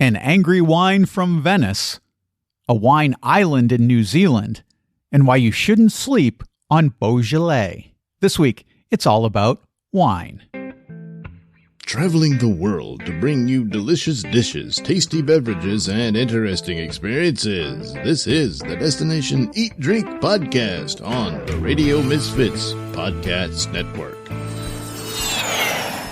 an angry wine from Venice, a wine island in New Zealand, and why you shouldn't sleep on Beaujolais. This week, it's all about wine. Traveling the world to bring you delicious dishes, tasty beverages, and interesting experiences. This is the Destination Eat Drink Podcast on the Radio Misfits Podcast Network.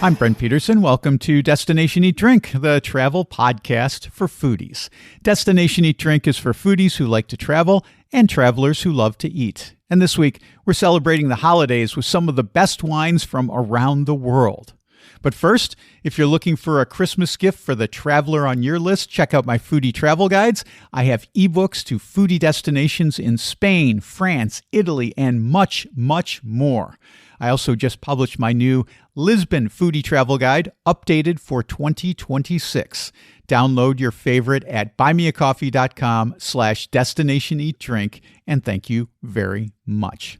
I'm Brent Peterson. Welcome to Destination Eat Drink, the travel podcast for foodies. Destination Eat Drink is for foodies who like to travel and travelers who love to eat. And this week, we're celebrating the holidays with some of the best wines from around the world. But first, if you're looking for a Christmas gift for the traveler on your list, check out my foodie travel guides. I have ebooks to foodie destinations in Spain, France, Italy, and much, much more. I also just published my new Lisbon foodie travel guide, updated for 2026. Download your favorite at buymeacoffee.com/destinationeatdrink, and thank you very much.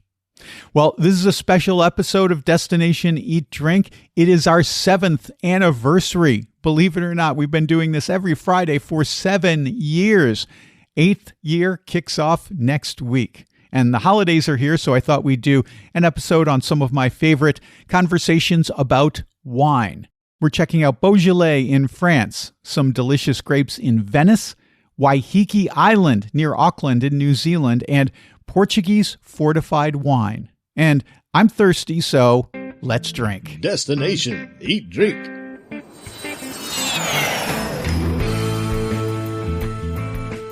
Well, this is a special episode of Destination Eat Drink. It is our 7th anniversary. Believe it or not, we've been doing this every Friday for 7 years. 8th year kicks off next week. And the holidays are here, so I thought we'd do an episode on some of my favorite conversations about wine. We're checking out Beaujolais in France, some delicious grapes in Venice, Waiheke Island near Auckland in New Zealand, and Portuguese fortified wine. And I'm thirsty, so let's drink. Destination Eat Drink.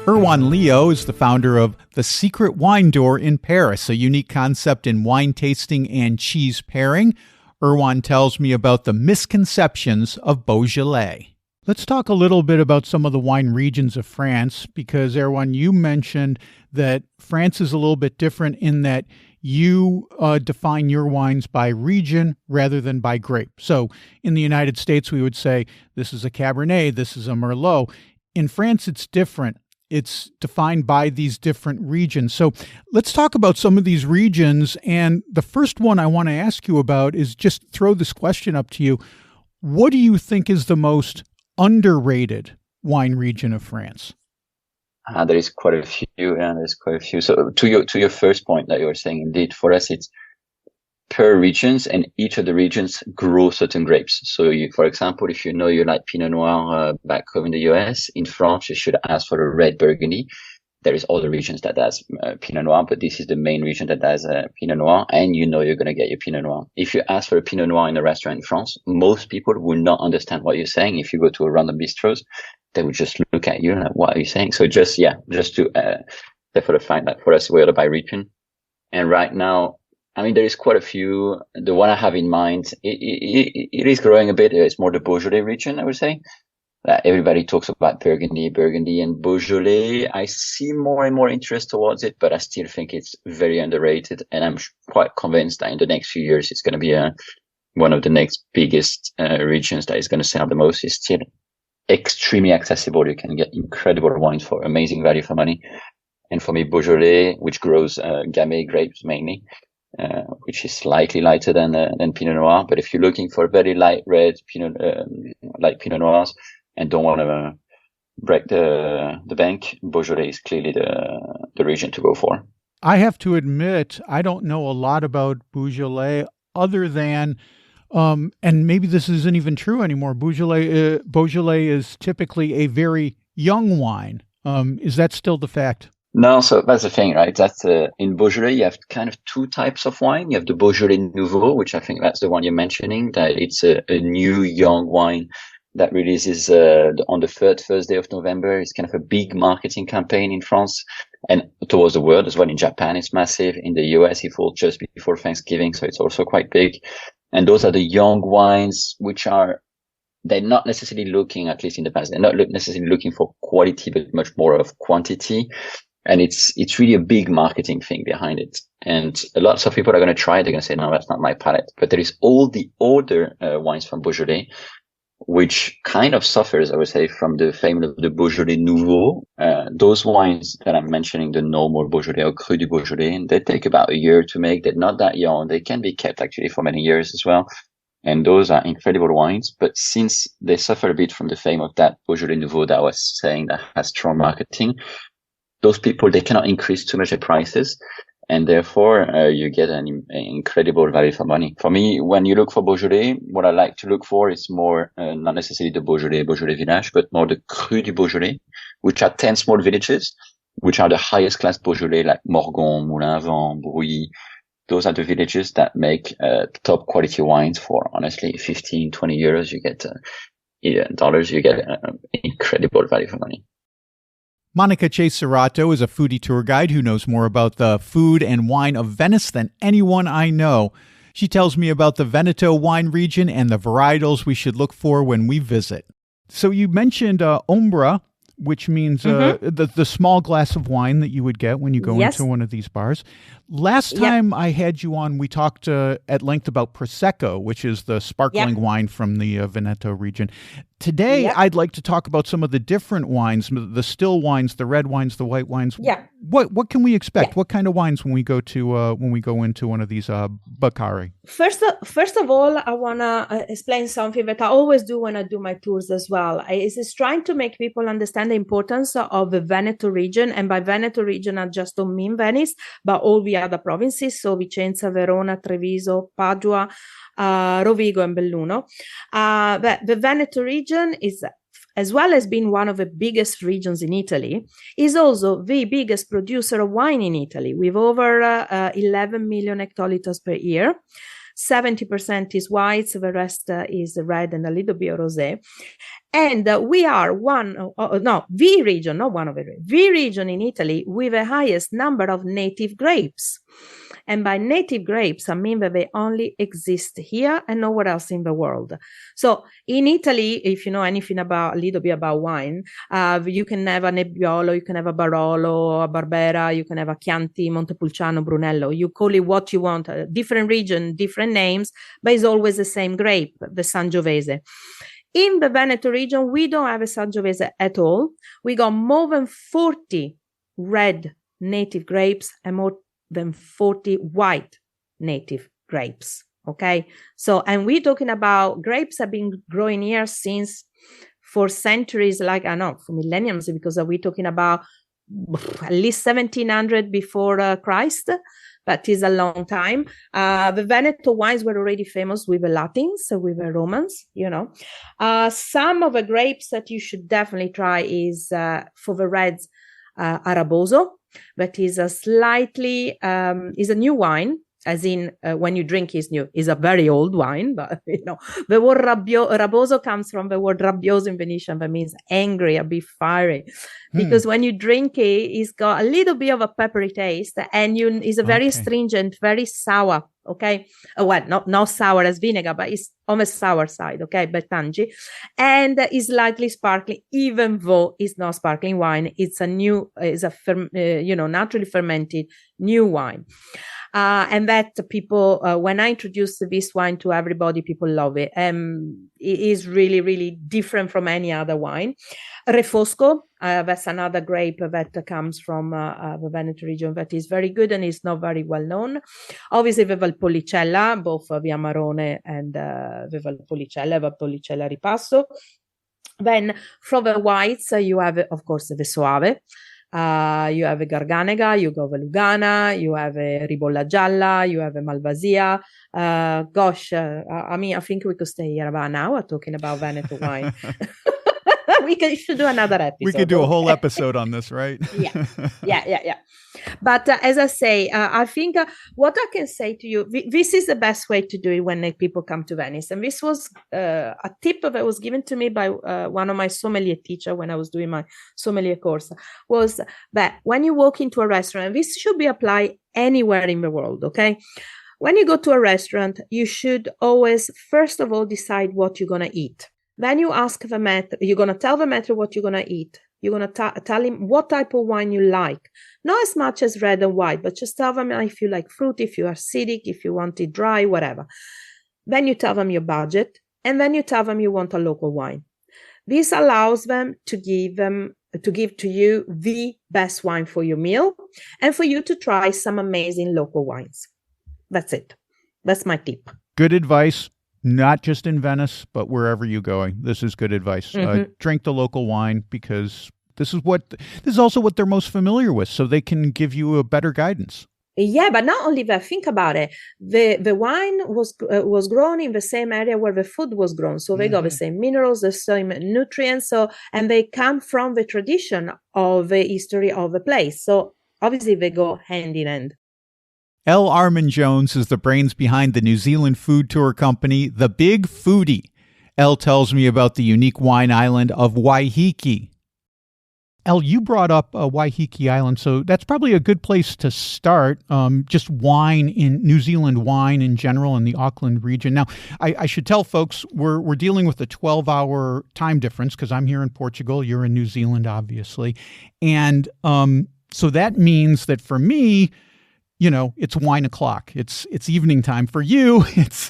Erwan Leo is the founder of The Secret Wine Door in Paris, a unique concept in wine tasting and cheese pairing. Erwan tells me about the misconceptions of Beaujolais. Let's talk a little bit about some of the wine regions of France, because, Erwan, you mentioned that France is a little bit different in that you define your wines by region rather than by grape. So in the United States, we would say this is a Cabernet, this is a Merlot. In France, it's different. It's defined by these different regions. So let's talk about some of these regions. And the first one I want to ask you about is just throw this question up to you. What do you think is the most underrated wine region of France? There is quite a few. There's quite a few. So to your first point that you were saying, indeed, for us, it's per regions, and each of the regions grow certain grapes. So for example, if you know you like Pinot Noir back home in the US, in France, you should ask for a red Burgundy. There is other regions that does Pinot Noir, but this is the main region that does Pinot Noir, and you know you're going to get your Pinot Noir. If you ask for a Pinot Noir in a restaurant in France, most people will not understand what you're saying. If you go to a random bistros, they would just look at you and like, what are you saying? So just to for the fact that for us, we're by region. And right now, I mean, there is quite a few. The one I have in mind, it is growing a bit. It's more the Beaujolais region, I would say. Everybody talks about Burgundy, and Beaujolais. I see more and more interest towards it, but I still think it's very underrated. And I'm quite convinced that in the next few years, it's going to be one of the next biggest regions that is going to sell the most. It's still extremely accessible. You can get incredible wines for amazing value for money. And for me, Beaujolais, which grows Gamay grapes mainly, which is slightly lighter than Pinot Noir. But if you're looking for very light red like Pinot Noirs, and don't want to break the bank, Beaujolais is clearly the region to go for. I have to admit, I don't know a lot about Beaujolais other than, and maybe this isn't even true anymore, Beaujolais is typically a very young wine. Is that still the fact? No, so that's the thing, right? That's in Beaujolais, you have kind of two types of wine. You have the Beaujolais Nouveau, which I think that's the one you're mentioning, that it's a new young wine that releases on the first day of November. It's kind of a big marketing campaign in France and towards the world as well. In Japan, it's massive. In the US, it falls just before Thanksgiving, so it's also quite big. And those are the young wines, which they're not necessarily looking, at least in the past, they're not necessarily looking for quality, but much more of quantity. And it's really a big marketing thing behind it. And lots of people are going to try it. They're going to say, no, that's not my palate. But there is all the older wines from Beaujolais, which kind of suffers, I would say, from the fame of the Beaujolais Nouveau. Those wines that I'm mentioning, the normal Beaujolais or Cru du Beaujolais, they take about a year to make. They're not that young. They can be kept actually for many years as well. And those are incredible wines. But since they suffer a bit from the fame of that Beaujolais Nouveau that I was saying that has strong marketing, those people, they cannot increase too much their prices. And therefore, you get an incredible value for money. For me, when you look for Beaujolais, what I like to look for is more, not necessarily the Beaujolais Village, but more the Cru du Beaujolais, which are 10 small villages, which are the highest class Beaujolais, like Morgon, Moulin-Vent, Brouilly. Those are the villages that make top quality wines for, honestly, 15, 20 euros. You get dollars, you get incredible value for money. Monica Cesarato is a foodie tour guide who knows more about the food and wine of Venice than anyone I know. She tells me about the Veneto wine region and the varietals we should look for when we visit. So you mentioned Ombra, which means the small glass of wine that you would get when you go into one of these bars. Last time I had you on, we talked at length about Prosecco, which is the sparkling wine from the Veneto region. Today, I'd like to talk about some of the different wines, the still wines, the red wines, the white wines. Yeah. What can we expect? What kind of wines when we go into one of these Baccari? First of all, I wanna explain something that I always do when I do my tours as well. Is trying to make people understand the importance of the Veneto region, and by Veneto region, I just don't mean Venice, but all the other provinces. So Vicenza, Verona, Treviso, Padua, Rovigo, and Belluno. The Veneto region is, as well as being one of the biggest regions in Italy, is also the biggest producer of wine in Italy, with over 11 million hectoliters per year. 70% is whites, the rest is red and a little bit rosé. And we are the region in Italy with the highest number of native grapes. And by native grapes, I mean that they only exist here and nowhere else in the world. So in Italy, if you know anything a little bit about wine, you can have a Nebbiolo, you can have a Barolo, a Barbera, you can have a Chianti, Montepulciano, Brunello. You call it what you want, a different region, different names, but it's always the same grape, the Sangiovese. In the Veneto region, we don't have a Sangiovese at all. We got more than 40 red native grapes and more than 40 white native grapes. Okay. So, and we're talking about grapes have been growing here for centuries, for millenniums, because we're talking about at least 1700 before Christ. That is a long time. The Veneto wines were already famous with the Latins, with the Romans, Some of the grapes that you should definitely try is, for the reds, Araboso. That is is a new wine, as in when you drink is new. Is a very old wine, but the word raboso comes from the word rabbioso in Venetian, that means angry, a bit fiery. Because when you drink it, it's got a little bit of a peppery taste, and it's a very stringent, very sour. Okay, well, not sour as vinegar, but it's on the sour side. Okay, but tangy, and is slightly sparkling, even though it's not sparkling wine. It's a naturally fermented new wine. And that people, when I introduce this wine to everybody, people love it. It is really, really different from any other wine. Refosco, that's another grape that comes from the Veneto region that is very good and is not very well known. Obviously, the Valpolicella, both the Amarone and the Valpolicella Ripasso. Then from the whites, you have, of course, the Soave. You have a Garganega, you have a Lugana, you have a Ribolla Gialla, you have a Malvasia. I think we could stay here about an hour talking about Veneto wine. We should do another episode. We could do a whole episode on this, right? Yeah. But as I say, I think what I can say to you, this is the best way to do it when people come to Venice. And this was a tip that was given to me by one of my sommelier teacher when I was doing my sommelier course, was that when you walk into a restaurant, this should be applied anywhere in the world, okay? When you go to a restaurant, you should always, first of all, decide what you're going to eat. Then you ask the maître, you're going to tell the maître what you're going to eat. You're going to tell him what type of wine you like. Not as much as red and white, but just tell them if you like fruit, if you are acidic, if you want it dry, whatever. Then you tell them your budget, and then you tell them you want a local wine. This allows them to give to you the best wine for your meal and for you to try some amazing local wines. That's it. That's my tip. Good advice. not just in Venice, but wherever you're going. This is good advice. Drink the local wine because this is also what they're most familiar with, so they can give you a better guidance. Yeah, but not only that, think about it. The wine was grown in the same area where the food was grown. So they got the same minerals, the same nutrients. So, and they come from the tradition of the history of the place. So obviously they go hand in hand. L. Armin Jones is the brains behind the New Zealand food tour company, The Big Foodie. Elle tells me about the unique wine island of Waiheke. Elle, you brought up Waiheke Island, so that's probably a good place to start. Just wine in New Zealand, wine in general in the Auckland region. Now, I should tell folks we're dealing with a 12-hour time difference because I'm here in Portugal, you're in New Zealand, obviously, and so that means that for me, it's wine o'clock. It's evening time. For you, it's,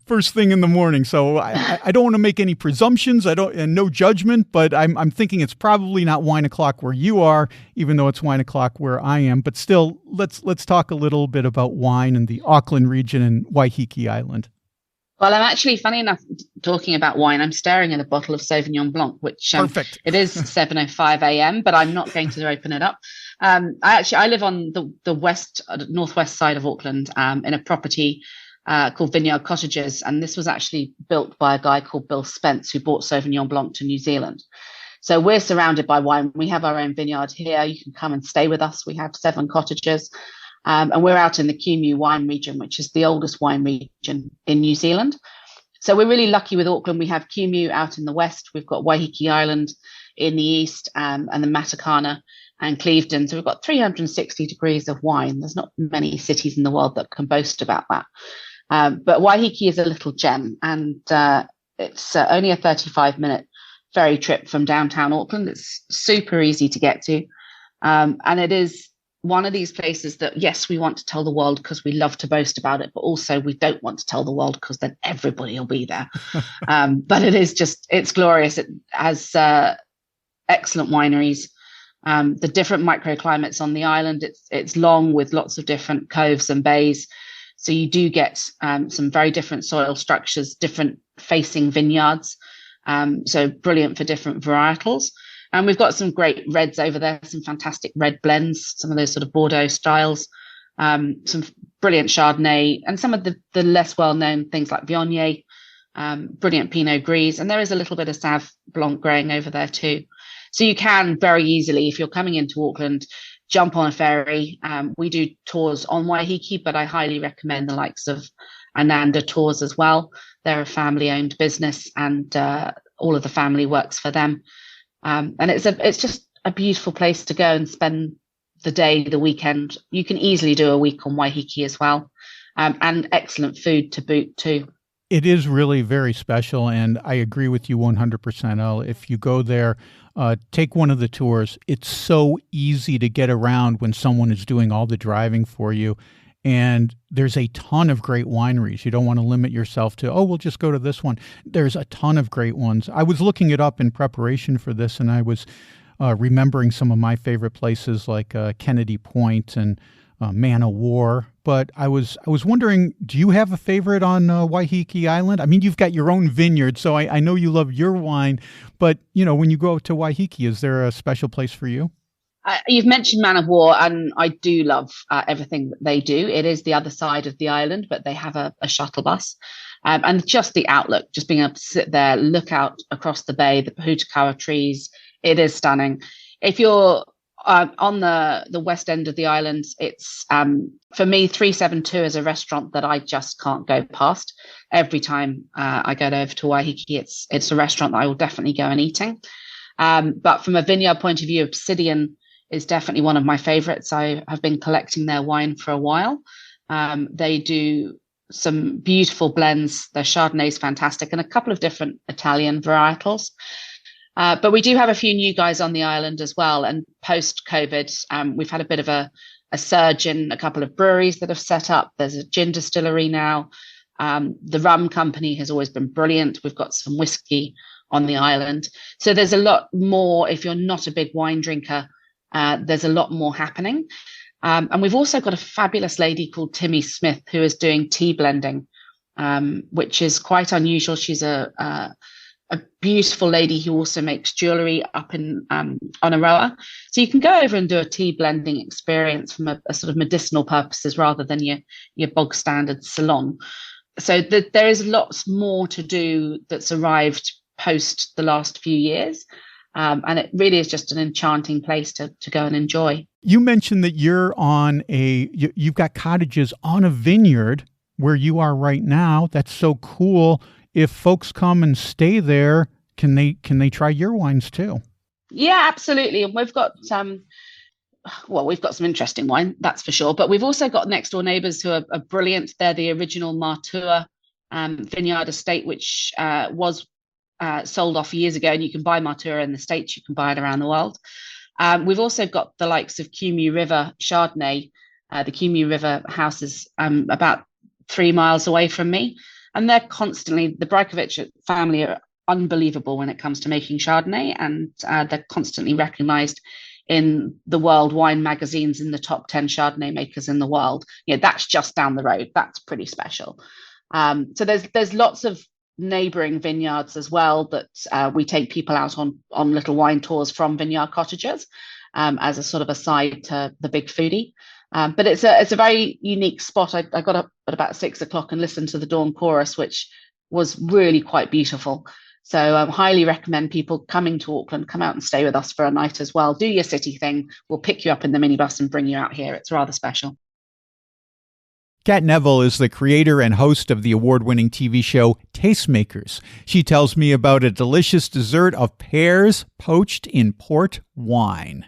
first thing in the morning. So I don't want to make any presumptions. And no judgment, but I'm thinking it's probably not wine o'clock where you are, even though it's wine o'clock where I am. But still, let's talk a little bit about wine in the Auckland region and Waiheke Island. Well, I'm actually, funny enough, talking about wine, I'm staring at a bottle of Sauvignon Blanc, which Perfect. It is 7:05 a.m., but I'm not going to open it up. I live on the northwest side of Auckland in a property called Vineyard Cottages, and this was actually built by a guy called Bill Spence, who brought Sauvignon Blanc to New Zealand. So we're surrounded by wine. We have our own vineyard here. You can come and stay with us. We have 7 cottages. And we're out in the Kumeu wine region, which is the oldest wine region in New Zealand. So we're really lucky with Auckland. We have Kumeu out in the west. We've got Waiheke Island in the east, and the Matakana and Clevedon. So we've got 360 degrees of wine. There's not many cities in the world that can boast about that. But Waiheke is a little gem, and it's only a 35-minute ferry trip from downtown Auckland. It's super easy to get to. And it is one of these places that, yes, we want to tell the world because we love to boast about it, but also we don't want to tell the world because then everybody will be there. But it's glorious. It has excellent wineries, the different microclimates on the island. It's long with lots of different coves and bays. So you do get some very different soil structures, different facing vineyards. So brilliant for different varietals. And we've got some great reds over there, some fantastic red blends, some of those sort of Bordeaux styles, some brilliant Chardonnay, and some of the less well-known things like Viognier, brilliant Pinot Gris. And there is a little bit of Sauv Blanc growing over there too. So you can very easily, if you're coming into Auckland, jump on a ferry. We do tours on Waiheke, but I highly recommend the likes of Ananda Tours as well. They're a family-owned business, and all of the family works for them. And it's just a beautiful place to go and spend the day, the weekend. You can easily do a week on Waiheke as well, and excellent food to boot too. It is really very special, and I agree with you 100%, Elle. If you go there, take one of the tours. It's so easy to get around when someone is doing all the driving for you. And there's a ton of great wineries. You don't want to limit yourself to, we'll just go to this one. There's a ton of great ones. I was looking it up in preparation for this, and I was remembering some of my favorite places like Kennedy Point and Man of War. But I was wondering, do you have a favorite on Waiheke Island? I mean, you've got your own vineyard, so I know you love your wine. But, when you go to Waiheke, is there a special place for you? You've mentioned Man of War, and I do love everything that they do. It is the other side of the island, but they have a shuttle bus. And just the outlook, just being able to sit there, look out across the bay, the Pahutakawa trees, it is stunning. If you're on the west end of the island, it's, for me, 372 is a restaurant that I just can't go past. Every time I go over to Waiheke, it's a restaurant that I will definitely go and eating. But from a vineyard point of view, Obsidian is definitely one of my favorites. I have been collecting their wine for a while. They do some beautiful blends. Their Chardonnay is fantastic, and a couple of different Italian varietals. But we do have a few new guys on the island as well. And post-COVID, we've had a bit of a surge in a couple of breweries that have set up. There's a gin distillery now. The rum company has always been brilliant. We've got some whiskey on the island. So there's a lot more. If you're not a big wine drinker, there's a lot more happening. And we've also got a fabulous lady called Timmy Smith who is doing tea blending which is quite unusual. She's a beautiful lady who also makes jewelry up in Onaroa. So you can go over and do a tea blending experience from a sort of medicinal purposes rather than your bog standard salon. So there is lots more to do that's arrived post the last few years. And it really is just an enchanting place to go and enjoy. You mentioned that you've got cottages on a vineyard where you are right now. That's so cool. If folks come and stay there, can they try your wines too? Yeah, absolutely. And we've got we've got some interesting wine, that's for sure. But we've also got next door neighbours who are brilliant. They're the original Matua vineyard estate, which was sold off years ago. And you can buy Matua in the States. You can buy it around the world. We've also got the likes of Cumu River Chardonnay. The Cumu River house is about 3 miles away from me. And they're constantly, the Brajkovic family are unbelievable when it comes to making Chardonnay, and they're constantly recognized in the world wine magazines in the top 10 Chardonnay makers in the world. That's just down the road. That's pretty special. So there's lots of neighboring vineyards as well that we take people out on little wine tours from vineyard cottages as a sort of aside to the big foodie. But it's a very unique spot. I got up at about 6 o'clock and listened to the dawn chorus, which was really quite beautiful. So I highly recommend people coming to Auckland, come out and stay with us for a night as well. Do your city thing. We'll pick you up in the minibus and bring you out here. It's rather special. Kat Neville is the creator and host of the award-winning TV show Tastemakers. She tells me about a delicious dessert of pears poached in port wine.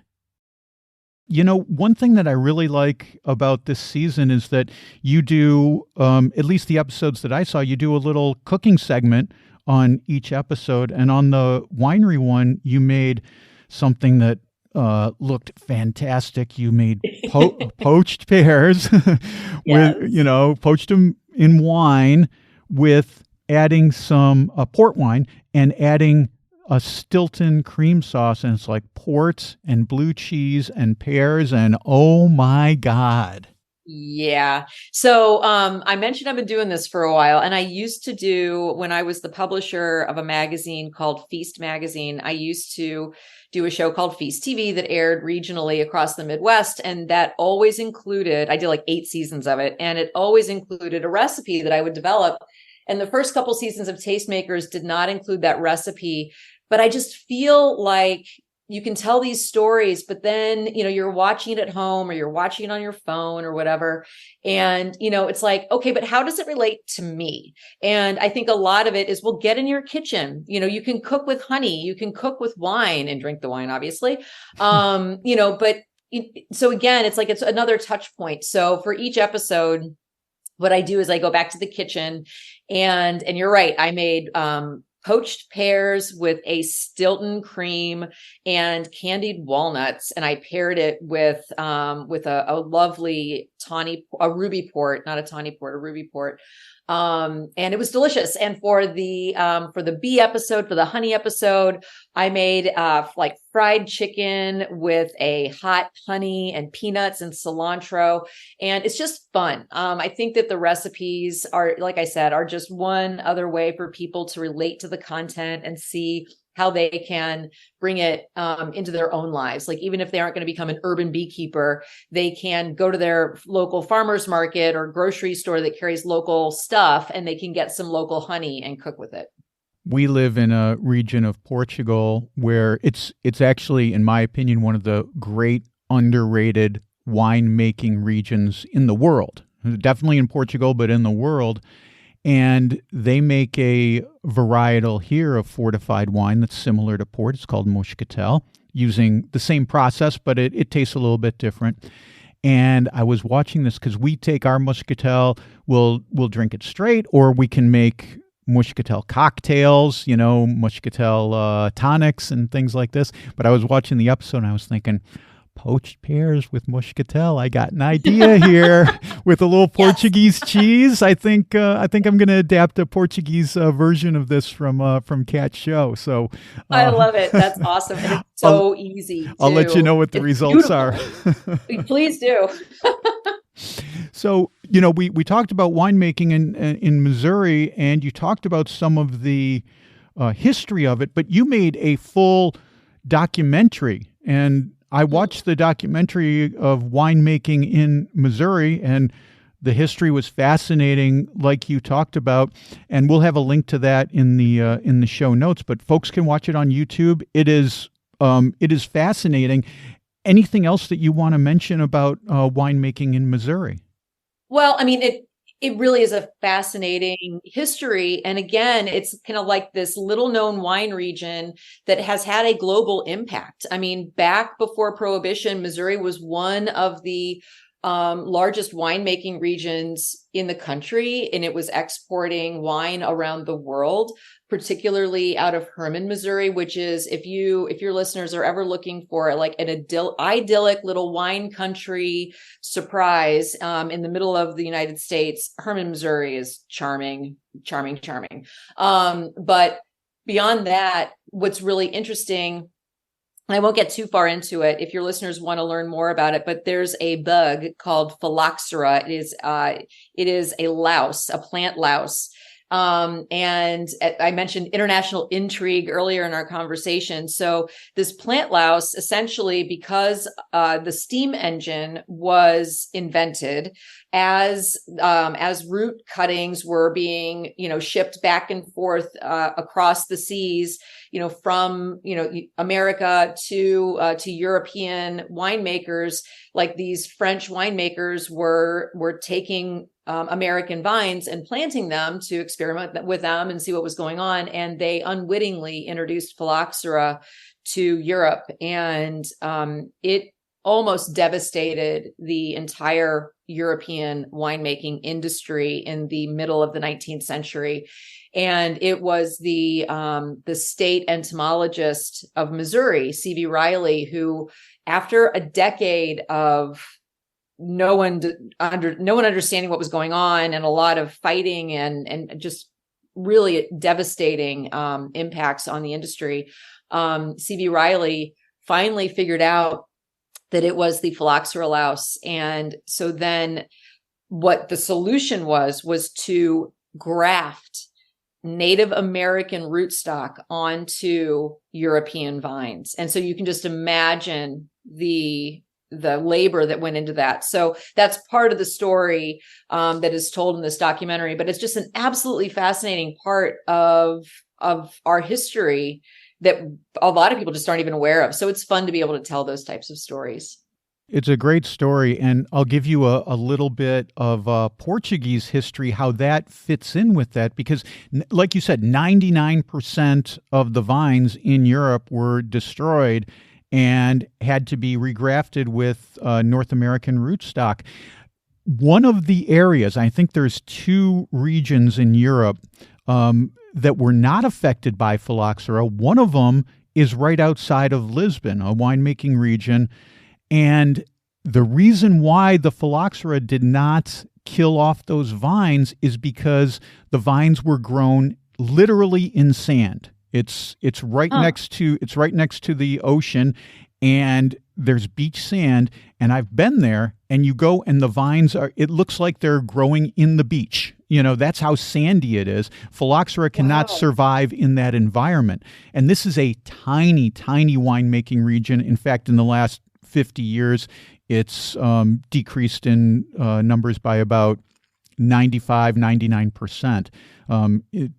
One thing that I really like about this season is that you do, at least the episodes that I saw, you do a little cooking segment on each episode. And on the winery one, you made something that looked fantastic. You made poached pears, poached them in wine with adding some port wine and adding a Stilton cream sauce, and it's like port and blue cheese and pears, and oh my God. Yeah. So I mentioned I've been doing this for a while, and I used to do, when I was the publisher of a magazine called Feast Magazine, I used to do a show called Feast TV that aired regionally across the Midwest. And that always included, I did like 8 seasons of it, and it always included a recipe that I would develop. And the first couple seasons of Tastemakers did not include that recipe. But I just feel like you can tell these stories, but then, you're watching it at home or you're watching it on your phone or whatever. And, it's like, okay, but how does it relate to me? And I think a lot of it is, well, get in your kitchen. You can cook with honey, you can cook with wine and drink the wine, obviously. But so again, it's like, it's another touch point. So for each episode, what I do is I go back to the kitchen and you're right. I made, poached pears with a Stilton cream and candied walnuts. And I paired it with a lovely ruby port, not a tawny port, a ruby port. And it was delicious. And for the bee episode, for the honey episode, I made, like fried chicken with a hot honey and peanuts and cilantro. And it's just fun. I think that the recipes are, like I said, are just one other way for people to relate to the content and see how they can bring it into their own lives. Like, even if they aren't going to become an urban beekeeper, they can go to their local farmer's market or grocery store that carries local stuff, and they can get some local honey and cook with it. We live in a region of Portugal where it's actually, in my opinion, one of the great underrated winemaking regions in the world. Definitely in Portugal, but in the world. And they make a varietal here of fortified wine that's similar to port. It's called Moscatel, using the same process, but it tastes a little bit different. And I was watching this because we take our Moscatel, we'll drink it straight, or we can make Moscatel cocktails, Moscatel tonics and things like this. But I was watching the episode and I was thinking, poached pears with Moscatel. I got an idea here with a little Portuguese cheese. I think I'm going to adapt a Portuguese version of this from Kat's show. So I love it. That's awesome. And it's so easy. I'll let you know what the results are. Please do. So, we talked about winemaking in Missouri, and you talked about some of the history of it, but you made a full documentary, and I watched the documentary of winemaking in Missouri, and the history was fascinating, like you talked about, and we'll have a link to that in the show notes. But folks can watch it on YouTube. It is fascinating. Anything else that you want to mention about winemaking in Missouri? Well, I mean, it really is a fascinating history. And again, it's kind of like this little known wine region that has had a global impact. I mean, back before Prohibition, Missouri was one of the largest winemaking regions in the country, and it was exporting wine around the world, particularly out of Hermann, Missouri, which is, if your listeners are ever looking for like an idyllic little wine country surprise in the middle of the United States, Hermann, Missouri is charming. But beyond that, what's really interesting, and I won't get too far into it if your listeners want to learn more about it, but there's a bug called phylloxera. It is a louse, a plant louse. And I mentioned international intrigue earlier in our conversation. So this plant louse, essentially, because the steam engine was invented, as root cuttings were being, shipped back and forth across the seas, from America to European winemakers, like these French winemakers were taking American vines and planting them to experiment with them and see what was going on. And they unwittingly introduced phylloxera to Europe, and it almost devastated the entire European winemaking industry in the middle of the 19th century. And it was the state entomologist of Missouri, C.V. Riley, who, after a decade of no one understanding what was going on and a lot of fighting and just really devastating impacts on the industry, C.V. Riley finally figured out that it was the phylloxera louse. And so then what the solution was to graft Native American rootstock onto European vines. And so you can just imagine the labor that went into that. So that's part of the story that is told in this documentary, but it's just an absolutely fascinating part of our history that a lot of people just aren't even aware of. So it's fun to be able to tell those types of stories. It's a great story, and I'll give you a little bit of Portuguese history, how that fits in with that, because like you said, 99% of the vines in Europe were destroyed and had to be regrafted with North American rootstock. One of the areas, I think there's 2 regions in Europe that were not affected by phylloxera. One of them is right outside of Lisbon, a winemaking region. And the reason why the phylloxera did not kill off those vines is because the vines were grown literally in sand. It's right next to the ocean, and there's beach sand, and I've been there, and you go and the vines it looks like they're growing in the beach. That's how sandy it is. Phylloxera cannot survive in that environment. And this is a tiny, tiny winemaking region. In fact, in the last 50 years, it's decreased in numbers by about 99%,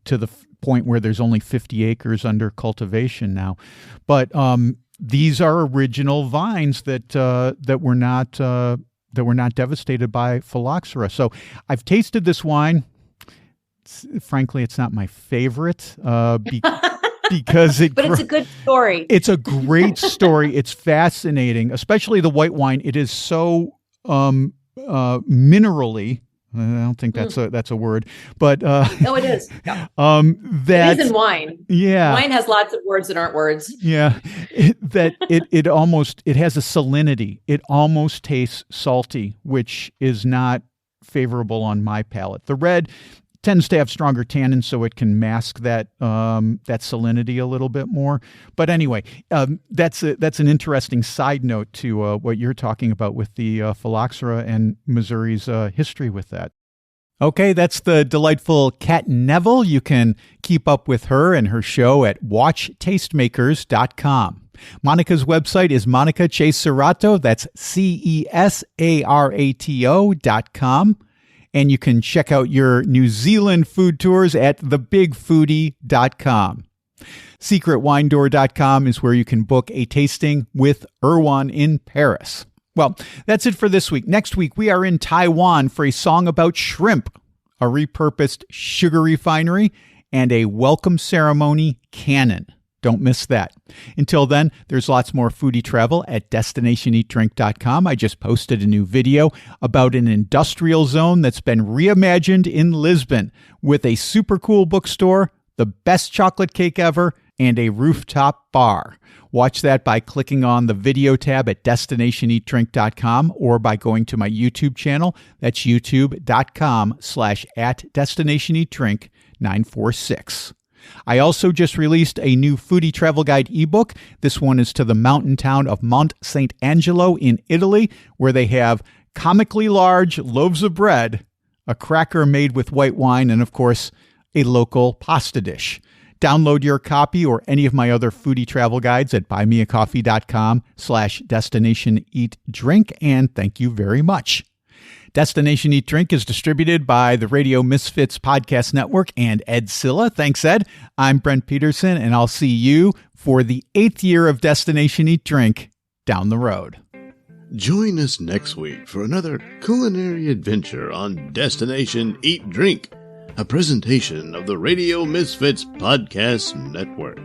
to the point where there's only 50 acres under cultivation now. But these are original vines that were not devastated by phylloxera. So I've tasted this wine. Frankly, it's not my favorite because but it's a good story. It's a great story. It's fascinating, especially the white wine. It is so minerally. I don't think that's a word, but no, it is. Yeah. That it is in wine. Yeah, wine has lots of words that aren't words. Yeah, it almost has a salinity. It almost tastes salty, which is not favorable on my palate. The red tends to have stronger tannins, so it can mask that that salinity a little bit more. But anyway, that's an interesting side note to what you're talking about with the phylloxera and Missouri's history with that. Okay, that's the delightful Kat Neville. You can keep up with her and her show at watchtastemakers.com. Monica's website is Monica Cesarato. That's CESARATO.com. And you can check out your New Zealand food tours at thebigfoodie.com. SecretWineDoor.com is where you can book a tasting with Erwan in Paris. Well, that's it for this week. Next week, we are in Taiwan for a song about shrimp, a repurposed sugar refinery, and a welcome ceremony cannon. Don't miss that. Until then, there's lots more foodie travel at DestinationEatDrink.com. I just posted a new video about an industrial zone that's been reimagined in Lisbon with a super cool bookstore, the best chocolate cake ever, and a rooftop bar. Watch that by clicking on the video tab at DestinationEatDrink.com or by going to my YouTube channel. That's youtube.com/@DestinationEatDrink946. I also just released a new foodie travel guide ebook. This one is to the mountain town of Mont St. Angelo in Italy, where they have comically large loaves of bread, a cracker made with white wine, and of course, a local pasta dish. Download your copy or any of my other foodie travel guides at buymeacoffee.com/DestinationEatDrink, and thank you very much. Destination Eat Drink is distributed by the Radio Misfits Podcast Network and Ed Silla. Thanks, Ed. I'm Brent Peterson, and I'll see you for the 8th year of Destination Eat Drink down the road. Join us next week for another culinary adventure on Destination Eat Drink, a presentation of the Radio Misfits Podcast Network.